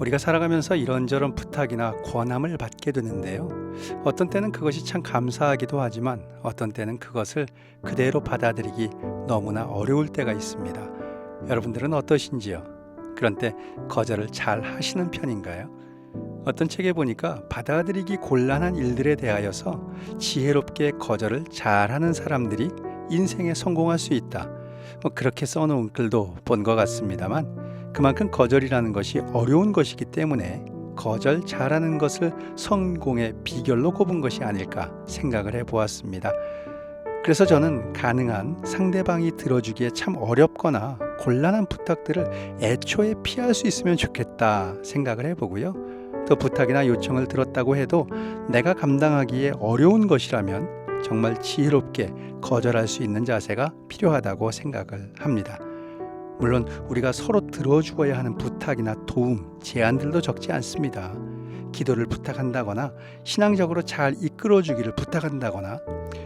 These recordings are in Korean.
우리가 살아가면서 이런저런 부탁이나 권함을 받게 되는데요. 어떤 때는 그것이 참 감사하기도 하지만 어떤 때는 그것을 그대로 받아들이기 너무나 어려울 때가 있습니다. 여러분들은 어떠신지요? 그런 때 거절을 잘 하시는 편인가요? 어떤 책에 보니까 받아들이기 곤란한 일들에 대하여서 지혜롭게 거절을 잘하는 사람들이 인생에 성공할 수 있다. 그렇게 써놓은 글도 본 것 같습니다만 그만큼 거절이라는 것이 어려운 것이기 때문에 거절 잘하는 것을 성공의 비결로 꼽은 것이 아닐까 생각을 해보았습니다. 그래서 저는 가능한 상대방이 들어주기에 참 어렵거나 곤란한 부탁들을 애초에 피할 수 있으면 좋겠다 생각을 해보고요. 또 부탁이나 요청을 들었다고 해도 내가 감당하기에 어려운 것이라면 정말 지혜롭게 거절할 수 있는 자세가 필요하다고 생각을 합니다. 물론 우리가 서로 들어주어야 하는 부탁이나 도움, 제안들도 적지 않습니다. 기도를 부탁한다거나 신앙적으로 잘 이끌어주기를 부탁한다거나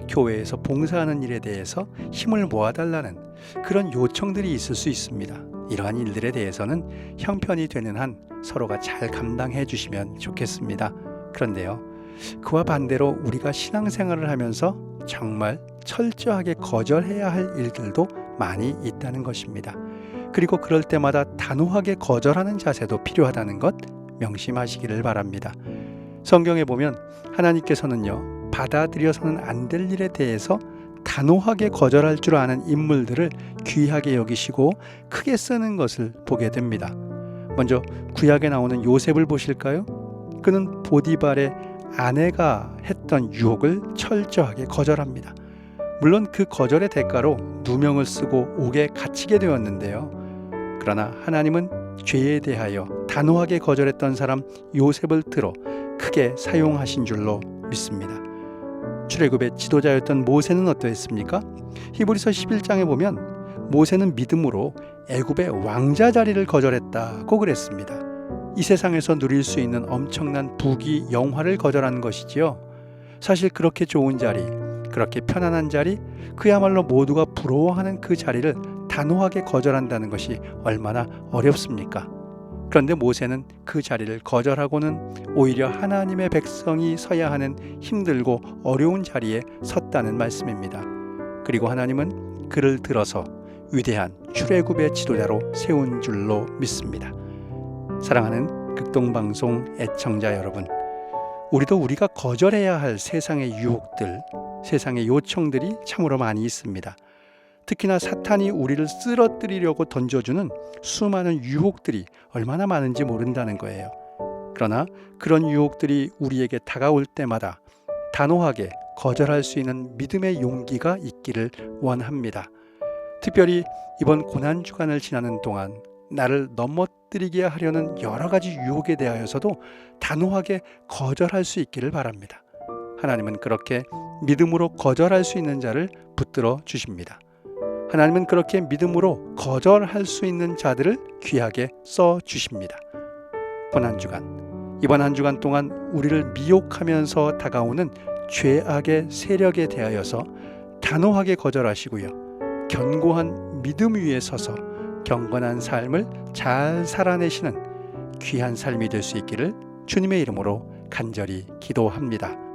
교회에서 봉사하는 일에 대해서 힘을 모아달라는 그런 요청들이 있을 수 있습니다. 이러한 일들에 대해서는 형편이 되는 한 서로가 잘 감당해 주시면 좋겠습니다. 그런데요, 그와 반대로 우리가 신앙생활을 하면서 정말 철저하게 거절해야 할 일들도 많이 있다는 것입니다. 그리고 그럴 때마다 단호하게 거절하는 자세도 필요하다는 것 명심하시기를 바랍니다. 성경에 보면 하나님께서는요, 받아들여서는 안 될 일에 대해서 단호하게 거절할 줄 아는 인물들을 귀하게 여기시고 크게 쓰는 것을 보게 됩니다. 먼저 구약에 나오는 요셉을 보실까요? 그는 보디발의 아내가 했던 유혹을 철저하게 거절합니다. 물론 그 거절의 대가로 누명을 쓰고 옥에 갇히게 되었는데요. 그러나 하나님은 죄에 대하여 단호하게 거절했던 사람 요셉을 들어 크게 사용하신 줄로 믿습니다. 출애굽의 지도자였던 모세는 어떠했습니까? 히브리서 11장에 보면 모세는 믿음으로 애굽의 왕자 자리를 거절했다고 그랬습니다. 이 세상에서 누릴 수 있는 엄청난 부귀 영화를 거절한 것이지요. 사실 그렇게 좋은 자리, 그렇게 편안한 자리, 그야말로 모두가 부러워하는 그 자리를 단호하게 거절한다는 것이 얼마나 어렵습니까? 그런데 모세는 그 자리를 거절하고는 오히려 하나님의 백성이 서야 하는 힘들고 어려운 자리에 섰다는 말씀입니다. 그리고 하나님은 그를 들어서 위대한 출애굽의 지도자로 세운 줄로 믿습니다. 사랑하는 극동방송 애청자 여러분, 우리도 우리가 거절해야 할 세상의 유혹들, 세상의 요청들이 참으로 많이 있습니다. 특히나 사탄이 우리를 쓰러뜨리려고 던져주는 수많은 유혹들이 얼마나 많은지 모른다는 거예요. 그러나 그런 유혹들이 우리에게 다가올 때마다 단호하게 거절할 수 있는 믿음의 용기가 있기를 원합니다. 특별히 이번 고난주간을 지나는 동안 나를 넘어뜨리게 하려는 여러 가지 유혹에 대하여서도 단호하게 거절할 수 있기를 바랍니다. 하나님은 그렇게 믿음으로 거절할 수 있는 자를 붙들어 주십니다. 하나님은 그렇게 믿음으로 거절할 수 있는 자들을 귀하게 써 주십니다. 이번 한 주간 동안 우리를 미혹하면서 다가오는 죄악의 세력에 대하여서 단호하게 거절하시고요, 견고한 믿음 위에 서서 경건한 삶을 잘 살아내시는 귀한 삶이 될 수 있기를 주님의 이름으로 간절히 기도합니다.